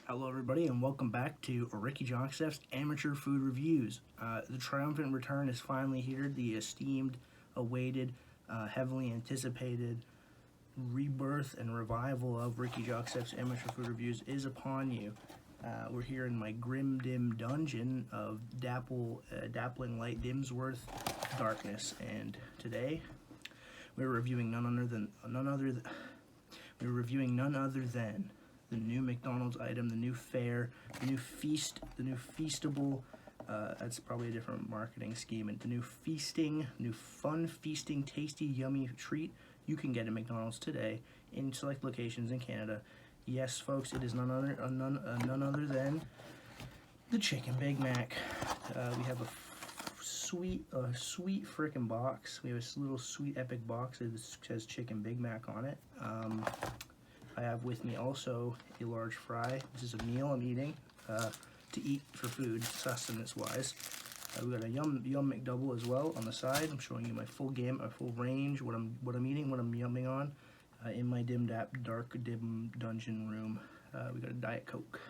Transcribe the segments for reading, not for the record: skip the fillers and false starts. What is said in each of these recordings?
Hello, everybody, and welcome back to Ricky Jakstef's Amateur Food Reviews. The triumphant return is finally here. The esteemed, awaited, heavily anticipated rebirth and revival of Ricky Jakstef's Amateur Food Reviews is upon you. We're here in my grim, dim dungeon of dappling light Dimsworth darkness, and today we're reviewing none other than the new McDonald's item, the new fare, the new feast, the new feastable, that's probably a different marketing scheme, and the new feasting, new fun feasting, tasty, yummy treat you can get at McDonald's today in select locations in Canada. Yes, folks, it is none other than the Chicken Big Mac. We have a sweet frickin' box. We have a little sweet epic box that says Chicken Big Mac on it. I have with me also a large fry. This is a meal I'm eating to eat for food, sustenance-wise. We've got a Yum McDouble as well on the side. I'm showing you my full gamut, my full range, what I'm eating, what I'm yumming on in my dark dim dungeon room. We got a Diet Coke.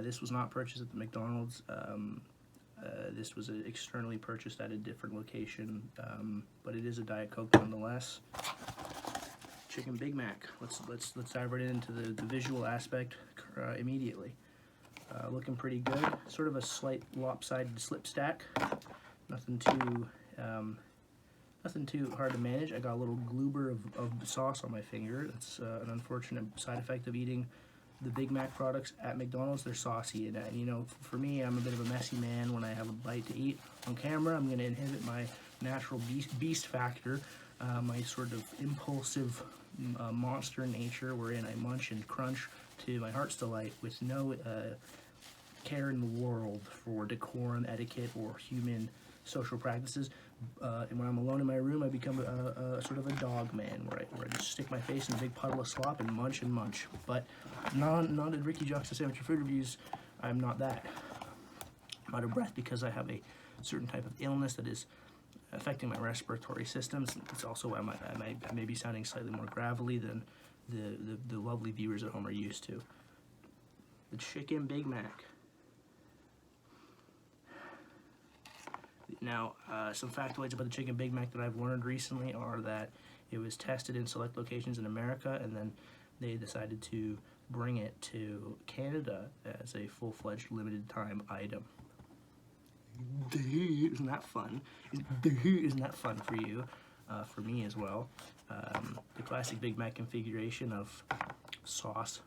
This was not purchased at the McDonald's. This was externally purchased at a different location, but it is a Diet Coke nonetheless. Chicken Big Mac. Let's dive right into the visual aspect immediately. Looking pretty good. Sort of a slight lopsided slip stack. Nothing too hard to manage. I got a little gloober of sauce on my finger. That's an unfortunate side effect of eating the Big Mac products at McDonald's. They're saucy, and you know, for me, I'm a bit of a messy man. When I have a bite to eat on camera, I'm going to inhibit my natural beast factor, my sort of impulsive monster nature, wherein I munch and crunch to my heart's delight with no care in the world for decorum, etiquette, or human social practices. And when I'm alone in my room, I become a sort of a dog man, where I just stick my face in a big puddle of slop and munch and munch. But not at Ricky Jakstef's Amateur Food Reviews, I'm not that. I'm out of breath because I have a certain type of illness that is affecting my respiratory systems. It's also why I may be sounding slightly more gravelly than the lovely viewers at home are used to. The Chicken Big Mac. Now, some factoids about the Chicken Big Mac that I've learned recently are that it was tested in select locations in America, and then they decided to bring it to Canada as a full-fledged limited time item. Isn't that fun? Isn't that fun for you? For me as well. The classic Big Mac configuration of sauce,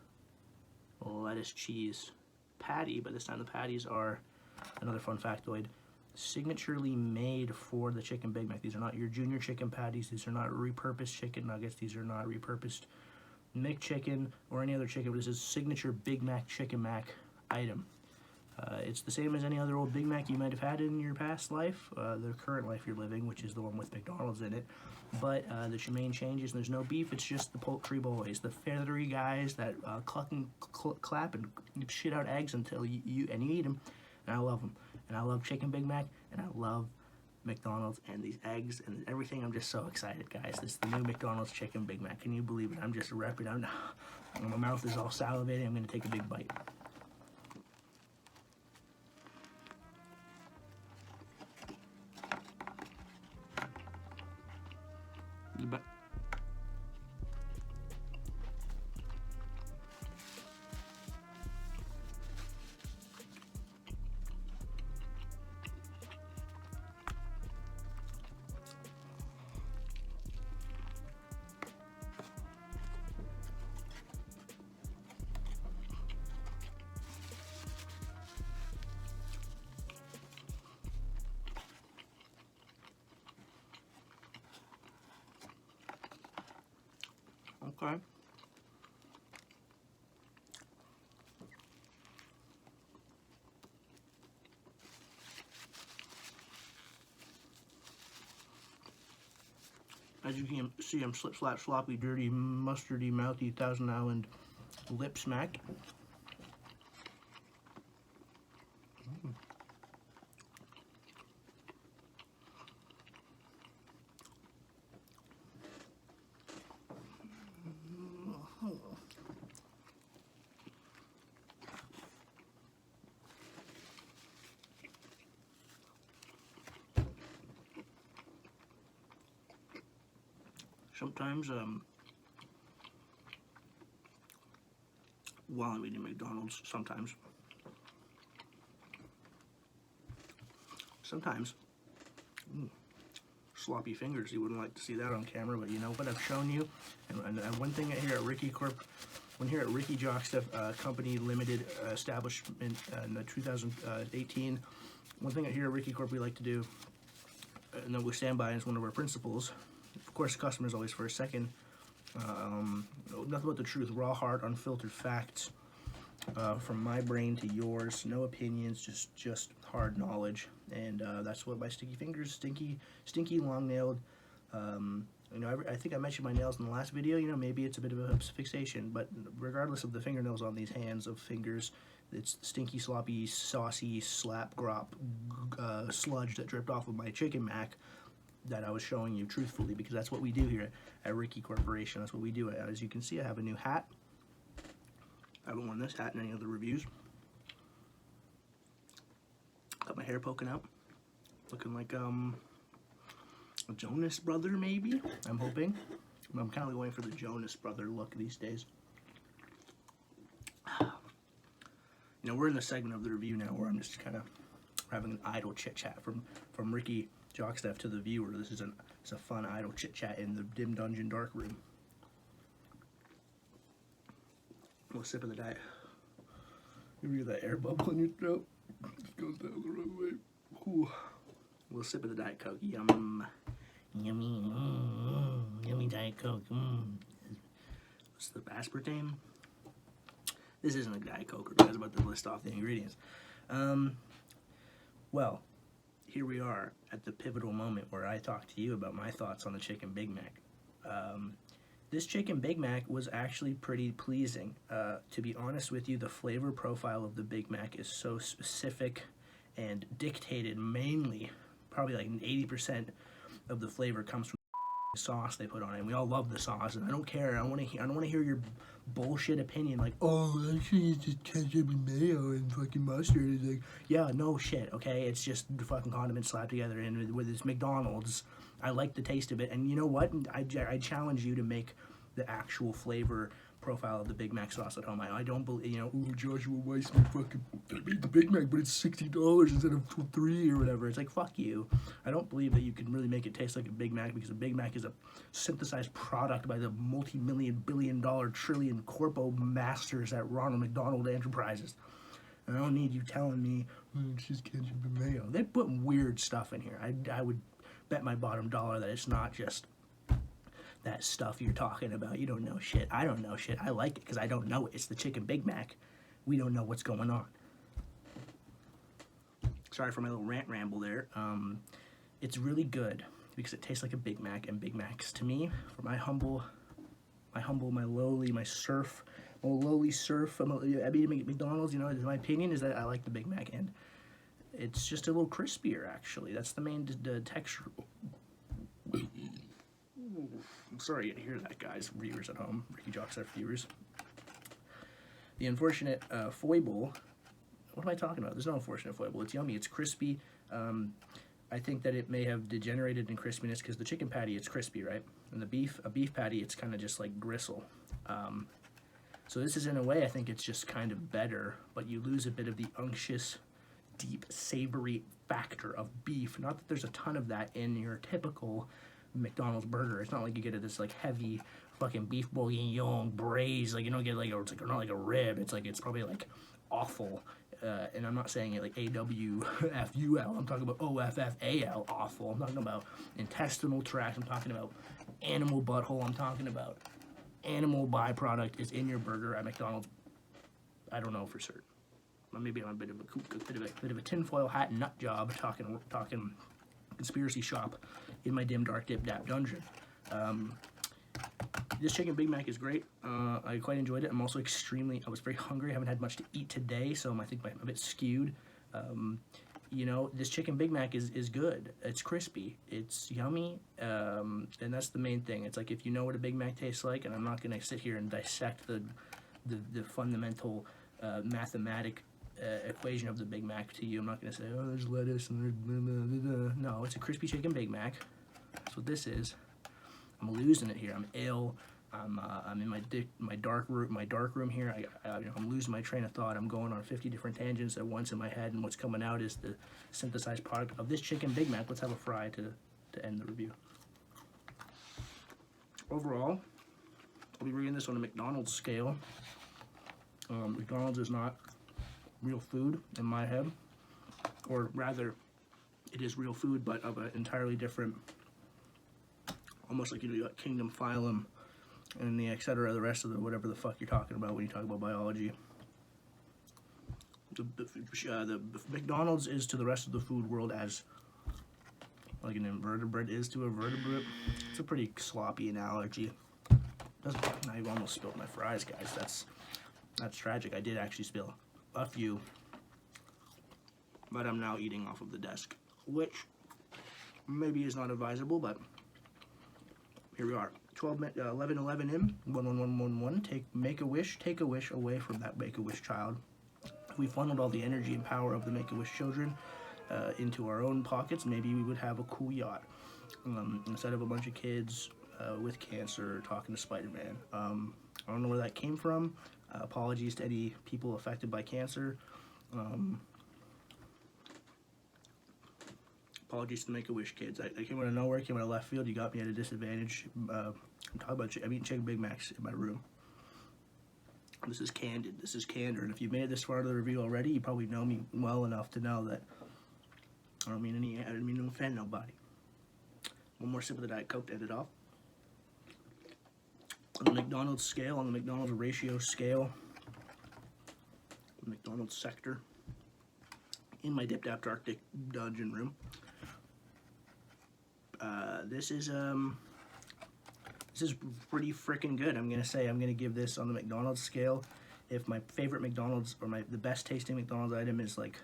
lettuce, cheese, patty, but this time the patties are, another fun factoid, signaturely made for the Chicken Big Mac. These are not your junior chicken patties. These are not repurposed chicken nuggets. These are not repurposed McChicken or any other chicken. This is signature Big Mac Chicken Mac item. It's the same as any other old Big Mac you might have had in your past life, the current life you're living, which is the one with McDonald's in it. But the main changes, there's no beef. It's just the poultry boys, the feathery guys that cluck and clap and shit out eggs until you eat them. And I love them. And I love Chicken Big Mac, and I love McDonald's and these eggs and everything. I'm just so excited, guys. This is the new McDonald's Chicken Big Mac. Can you believe it? I'm just repping. My mouth is all salivating. I'm going to take a big bite. Okay. As you can see, I'm slip, slap, sloppy, dirty, mustardy, mouthy, Thousand Island lip smack. Sometimes, while I'm eating McDonald's, sometimes, sloppy fingers. You wouldn't like to see that on camera, but you know what I've shown you. And one thing here at Ricky Corp, when here at Ricky Jakstef Company Limited, establishment in 2018, one thing here at Ricky Corp we like to do, and that we stand by as one of our principles. Of course, the customer's always first. Second, nothing but the truth, raw, hard, unfiltered facts from my brain to yours. No opinions, just hard knowledge. And that's what my sticky fingers, stinky, long-nailed. You know, I think I mentioned my nails in the last video. You know, maybe it's a bit of a fixation, but regardless of the fingernails on these hands of fingers, it's stinky, sloppy, saucy, slap, grop, sludge that dripped off of my chicken mac that I was showing you truthfully, because that's what we do here at Ricky Corporation. That's what we do. As you can see, I have a new hat. I haven't worn this hat in any other reviews. Got my hair poking out, looking like a Jonas Brother, maybe. I'm hoping. I'm kind of going for the Jonas Brother look these days. You know, we're in the segment of the review now where I'm just kind of having an idle chit chat from Ricky Jakstef to the viewer. This is a fun idle chit chat in the dim dungeon dark room. A little sip of the diet. You hear that air bubble in your throat? It goes down the wrong way. Ooh. A little sip of the Diet Coke. Yum. Yummy. Yummy Diet Coke. What's the aspartame? This isn't a Diet Coke. We're guys about to list off the ingredients. Well, here we are at the pivotal moment where I talk to you about my thoughts on the Chicken Big Mac. This Chicken Big Mac was actually pretty pleasing. To be honest with you, the flavor profile of the Big Mac is so specific and dictated mainly, probably like 80% of the flavor comes from the sauce they put on it. And we all love the sauce, and I don't care. I don't want to hear your bullshit opinion like, oh, actually it's just ketchup and mayo and fucking mustard. It's like, yeah, no shit, okay? It's just the fucking condiments slapped together, and with this McDonald's, I like the taste of it. And you know what? I challenge you to make the actual flavor profile of the Big Mac sauce at home. I don't believe, you know, ooh, Joshua Weissman fucking made the Big Mac, but it's $60 instead of $3 or whatever. It's like, fuck you. I don't believe that you can really make it taste like a Big Mac, because a Big Mac is a synthesized product by the multi-million, billion-dollar, trillion corpo masters at Ronald McDonald Enterprises. And I don't need you telling me, it's just ketchup and mayo. They put weird stuff in here. I would bet my bottom dollar that it's not just that stuff you're talking about. You don't know shit. I don't know shit. I like it because I don't know it. It's the Chicken Big Mac. We don't know what's going on. Sorry for my little rant ramble there. It's really good because it tastes like a Big Mac, and Big Macs to me, for my lowly surf, I mean, McDonald's, you know, my opinion is that I like the Big Mac, and it's just a little crispier, actually. That's the main texture. I'm sorry to hear that, guys, viewers at home, Ricky Jakstef viewers. The unfortunate foible, what am I talking about? There's no unfortunate foible. It's yummy, it's crispy. I think that it may have degenerated in crispiness because the chicken patty, it's crispy, right? And a beef patty, it's kind of just like gristle. So this is, in a way, I think it's just kind of better, but you lose a bit of the unctuous, deep, savory factor of beef. Not that there's a ton of that in your typical McDonald's burger. It's not like you get this like heavy fucking beef bourguignon braised, like you don't get like it's like not like a rib. It's like, it's probably like awful. And I'm not saying it like AWFUL. I'm talking about OFFAL, awful. I'm talking about intestinal tract. I'm talking about animal butthole. I'm talking about animal byproduct is in your burger at McDonald's. I don't know for certain. Maybe I'm a bit of a tinfoil hat nut job talking conspiracy shop in my dim dark dip dap dungeon. This chicken Big Mac is great. I quite enjoyed it. I'm also I was very hungry. I haven't had much to eat today, so I think I'm a bit skewed. You know, this chicken Big Mac is good. It's crispy. It's yummy. And that's the main thing. It's like, if you know what a Big Mac tastes like, and I'm not going to sit here and dissect the fundamental mathematic equation of the Big Mac to you. I'm not going to say, oh, there's lettuce and there's blah, blah, blah, blah. No, it's a crispy chicken Big Mac. That's what this is. I'm losing it here. I'm ill. I'm in my dark room here. I'm losing my train of thought. I'm going on 50 different tangents at once in my head, and what's coming out is the synthesized product of this chicken Big Mac. Let's have a fry to end the review. Overall, I'll be reading this on a McDonald's scale. McDonald's is not real food in my head, or rather, it is real food, but of an entirely different, almost like, you know, you got kingdom, phylum, and the etc. The rest of the whatever the fuck you're talking about when you talk about biology. The McDonald's is to the rest of the food world as like an invertebrate is to a vertebrate. It's a pretty sloppy analogy. I almost spilled my fries, guys. That's tragic. I did actually spill a few, but I'm now eating off of the desk, which maybe is not advisable, but here we are. 11:11 in 11111. Make a wish. Take a wish away from that Make-A-Wish child. If we funneled all the energy and power of the Make-A-Wish children into our own pockets, maybe we would have a cool yacht instead of a bunch of kids with cancer talking to Spider-Man. I don't know where that came from. Apologies to any people affected by cancer. Apologies to Make-A-Wish kids. I came out of nowhere, came out of left field. You got me at a disadvantage. I'm talking about, I'm eating chicken Big Macs in my room. This is candid. This is candor. And if you've made it this far to the review already, you probably know me well enough to know that I didn't mean to offend nobody. One more sip of the Diet Coke to end it off. On the McDonald's scale, on the McDonald's ratio scale, the McDonald's sector, in my Dipped After Arctic dungeon room, this is pretty freaking good. I'm gonna give this on the McDonald's scale. If my favorite McDonald's, or the best tasting McDonald's item is like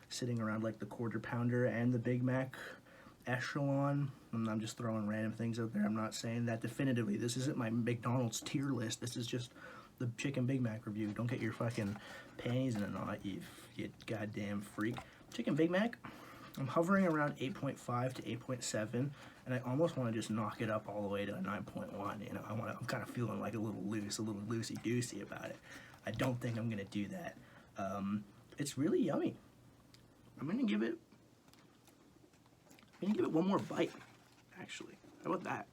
sitting around like the Quarter Pounder and the Big Mac echelon, and I'm just throwing random things out there. I'm not saying that definitively. This isn't my McDonald's tier list. This is just the chicken Big Mac review. Don't get your fucking panties in a knot, you goddamn freak. Chicken Big Mac, I'm hovering around 8.5 to 8.7, and I almost want to just knock it up all the way to a 9.1. You know, I'm kind of feeling like a little loosey-goosey about it. I don't think I'm gonna do that. It's really yummy. I'm gonna give it one more bite, actually. How about that?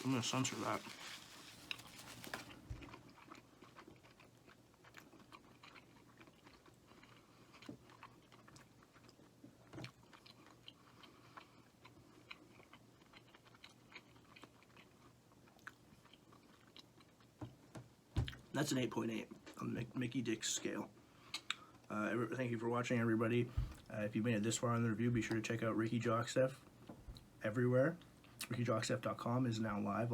I'm gonna censor that. That's an 8.8 on the Mickey Dick's scale. Thank you for watching, everybody. If you made it this far in the review, be sure to check out Ricky Jakstef everywhere. RickyJakstef.com is now live.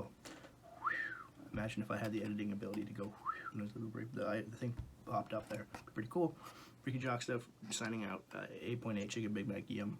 Imagine if I had the editing ability to go, the thing popped up there. Pretty cool. Ricky Jakstef signing out. 8.8 chicken Big Mac, yum.